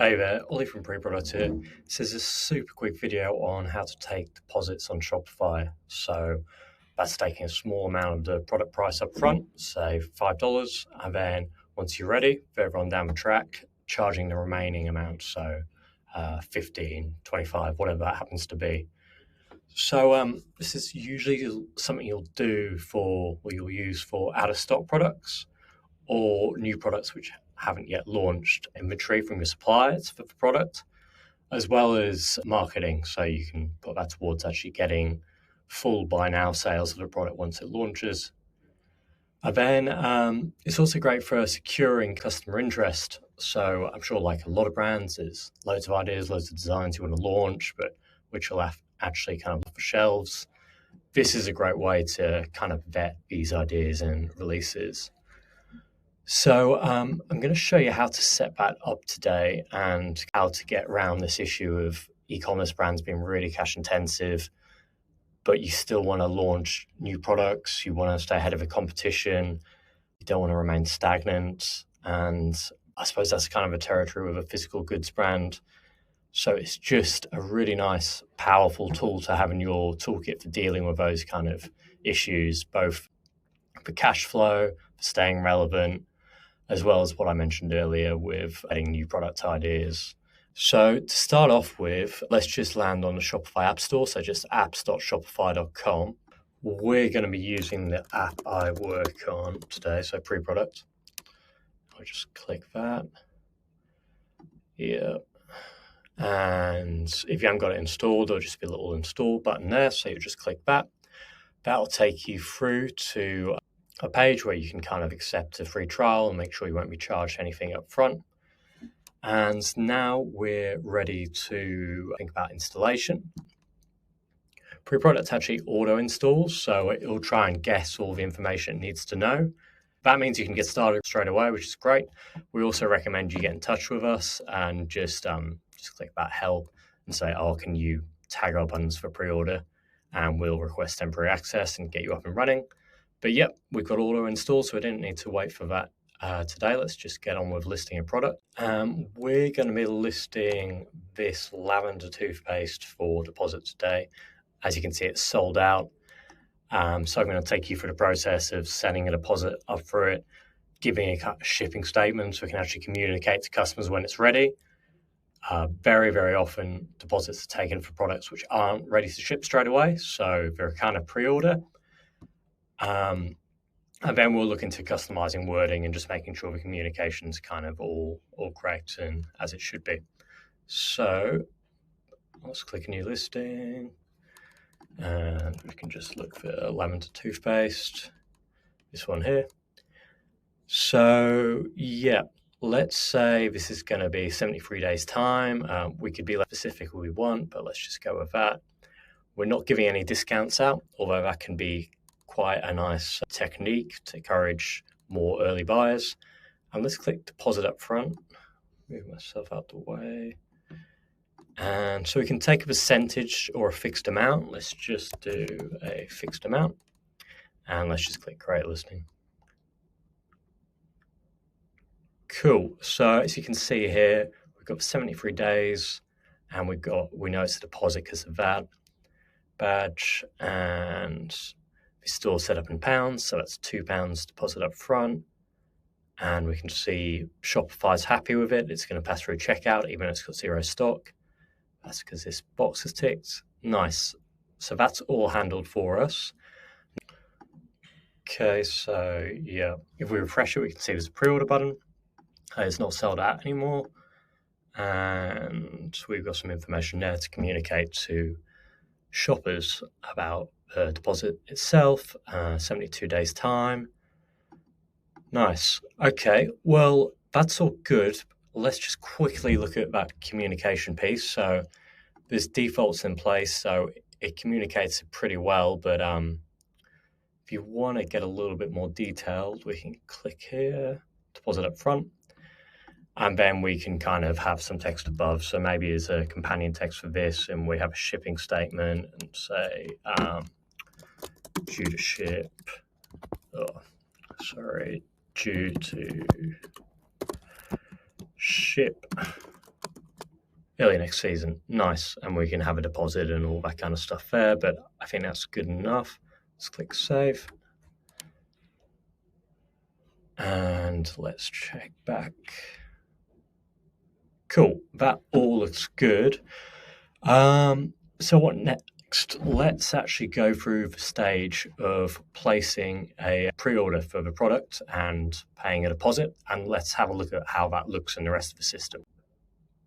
Hey there, Ollie from Pre-Product here. This is a super quick video on how to take deposits on Shopify. So that's taking a small amount of the product price up front, say $5, and then once you're ready, further on down the track, charging the remaining amount, so 15, 25, whatever that happens to be. So this is usually something you'll use for out-of-stock products or new products which haven't yet launched inventory from your suppliers for the product, as well as marketing. So you can put that towards actually getting full buy now sales of the product once it launches. And then it's also great for securing customer interest. So I'm sure, like a lot of brands, there's loads of ideas, loads of designs you want to launch, but which will actually kind of off the shelves. This is a great way to kind of vet these ideas and releases. So I'm going to show you how to set that up today and how to get around this issue of e-commerce brands being really cash intensive, but you still want to launch new products. You want to stay ahead of the competition. You don't want to remain stagnant. And I suppose that's kind of a territory with a physical goods brand. So it's just a really nice, powerful tool to have in your toolkit for dealing with those kind of issues, both for cash flow, for staying relevant, as well as what I mentioned earlier with adding new product ideas. So to start off with, let's just land on the Shopify App Store. So just apps.shopify.com. We're going to be using the app I work on today, so pre-product. I'll just click that. Yeah. And if you haven't got it installed, there'll just be a little install button there. So you just click that. That'll take you through to a page where you can kind of accept a free trial and make sure you won't be charged anything up front. And now we're ready to think about installation. Pre-product actually auto installs, so it'll try and guess all the information it needs to know. That means you can get started straight away, which is great. We also recommend you get in touch with us and just click that help and say, oh, can you tag our buttons for pre-order? And we'll request temporary access and get you up and running. But yep, we've got auto install, so we didn't need to wait for that today. Let's just get on with listing a product. We're going to be listing this lavender toothpaste for deposit today. As you can see, it's sold out. So I'm going to take you through the process of sending a deposit up for it, giving a shipping statement so we can actually communicate to customers when it's ready. Very, very often deposits are taken for products which aren't ready to ship straight away, so they're kind of pre-order. And then we'll look into customizing wording and just making sure the communication's kind of all correct and as it should be. So let's click a new listing, and we can just look for lavender toothpaste, this one here. So yeah, let's say this is going to be 73 days time. We could be less specific if we want, but let's just go with that. We're not giving any discounts out, although that can be quite a nice technique to encourage more early buyers. And let's click deposit up front. Move myself out the way. And so we can take a percentage or a fixed amount. Let's just do a fixed amount. And let's just click create listing. Cool. So as you can see here, we've got 73 days and we know it's a deposit because of that badge, and it's still set up in pounds, so that's £2 deposit up front. And we can see Shopify's happy with it. It's going to pass through checkout, even though it's got zero stock. That's because this box is ticked. Nice. So that's all handled for us. Okay, so yeah, if we refresh it, we can see there's a pre-order button. It's not sold out anymore. And we've got some information there to communicate to shoppers about the deposit itself, 72 days time. Nice. Okay, well, that's all good. Let's just quickly look at that communication piece. So there's defaults in place, so it communicates it pretty well, but if you want to get a little bit more detailed, we can click here, deposit up front, and then we can kind of have some text above. So maybe as a companion text for this, and we have a shipping statement and say, due to ship early next season. Nice. And we can have a deposit and all that kind of stuff there, but I think that's good enough. Let's click save. And let's check back. Cool. That all looks good. So what next? Let's actually go through the stage of placing a pre-order for the product and paying a deposit, and let's have a look at how that looks in the rest of the system.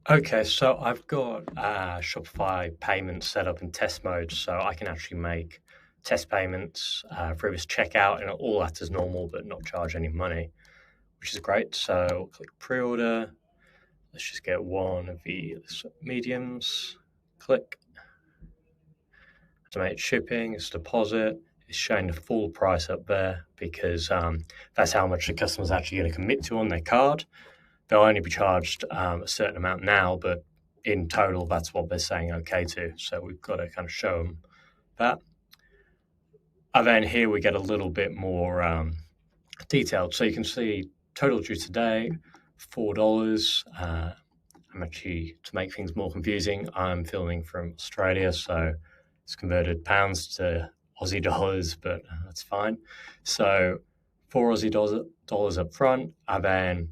Okay, so I've got Shopify payments set up in test mode, so I can actually make test payments through this checkout, and all that as normal, but not charge any money, which is great. So we'll click pre-order. Let's just get one of the mediums. Click. Estimate shipping, it's deposit. It's showing the full price up there because that's how much the customer's actually going to commit to on their card. They'll only be charged a certain amount now, but in total, that's what they're saying okay to. So we've got to kind of show them that. And then here we get a little bit more detailed. So you can see total due today, $4. I'm actually, to make things more confusing, I'm filming from Australia, so it's converted pounds to Aussie dollars, but that's fine. So $4 up front, and then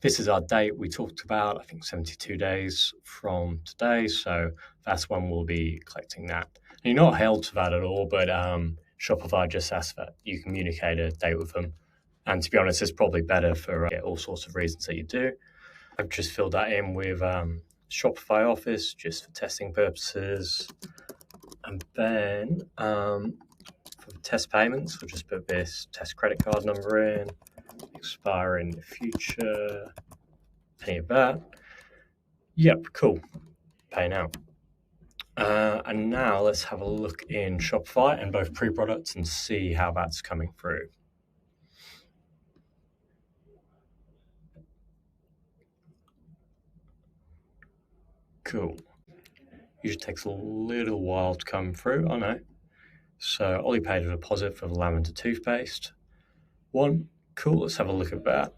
this is our date we talked about, I think 72 days from today, so that's when we'll be collecting that. And you're not held to that at all, but Shopify just asks that you communicate a date with them. And to be honest, it's probably better for all sorts of reasons that you do. I've just filled that in with Shopify Office just for testing purposes. And then for the test payments, we'll just put this test credit card number in, expire in the future, any of that. Yep, cool. Pay now. And now let's have a look in Shopify and both pre-products and see how that's coming through. Cool. Usually takes a little while to come through. Oh no. So Ollie paid a deposit for the lavender toothpaste. One. Cool. Let's have a look at that.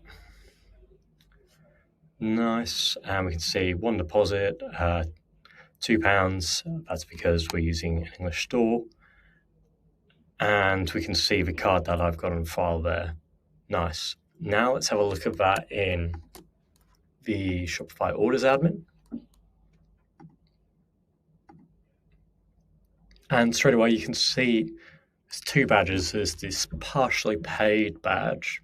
Nice. And we can see one deposit, £2. That's because we're using an English store. And we can see the card that I've got on file there. Nice. Now let's have a look at that in the Shopify Orders admin. And straight away you can see there's two badges. There's this partially paid badge,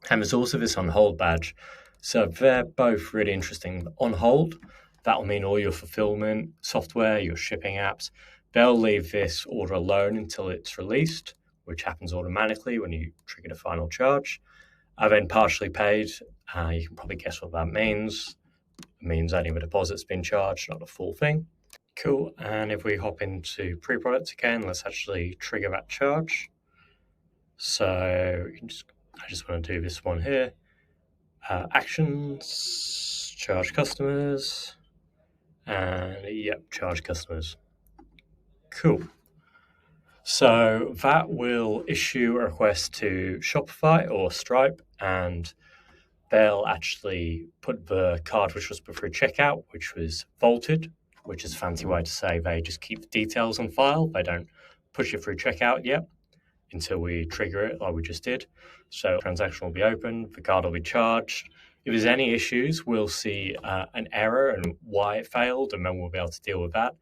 and there's also this on hold badge. So they're both really interesting. On hold, that'll mean all your fulfillment software, your shipping apps, they'll leave this order alone until it's released, which happens automatically when you trigger the final charge. And then partially paid, you can probably guess what that means. It means only the deposit's been charged, not the full thing. Cool, and if we hop into pre-products again, let's actually trigger that charge. So I just want to do this one here. Actions, charge customers, and yep, charge customers. Cool. So that will issue a request to Shopify or Stripe, and they'll actually put the card which was put through checkout, which was vaulted, which is a fancy way to say they just keep the details on file. They don't push it through checkout yet until we trigger it like we just did. So transaction will be open, the card will be charged. If there's any issues, we'll see an error and why it failed, and then we'll be able to deal with that.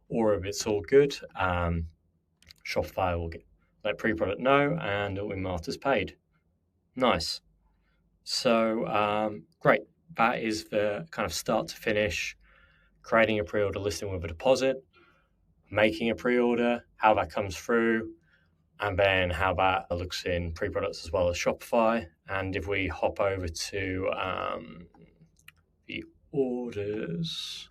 Or if it's all good, Shopify will let pre-product know and it will be marked as paid. Nice. So great. That is the kind of start to finish, creating a pre-order listing with a deposit, making a pre-order, how that comes through, and then how that looks in pre-products as well as Shopify. And if we hop over to the orders,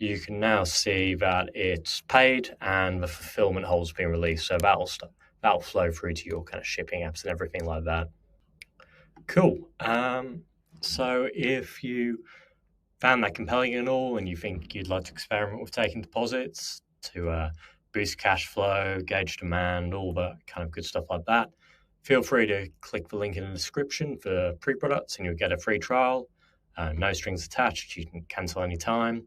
you can now see that it's paid and the fulfillment hold's been released. So that'll flow through to your kind of shipping apps and everything like that. Cool. So if you found that compelling and all, and you think you'd like to experiment with taking deposits to boost cash flow, gauge demand, all that kind of good stuff like that, feel free to click the link in the description for pre-products and you'll get a free trial. no strings attached. You can cancel anytime.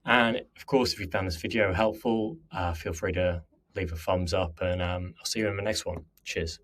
And of course, if you found this video helpful, feel free to leave a thumbs up, and I'll see you in the next one. Cheers.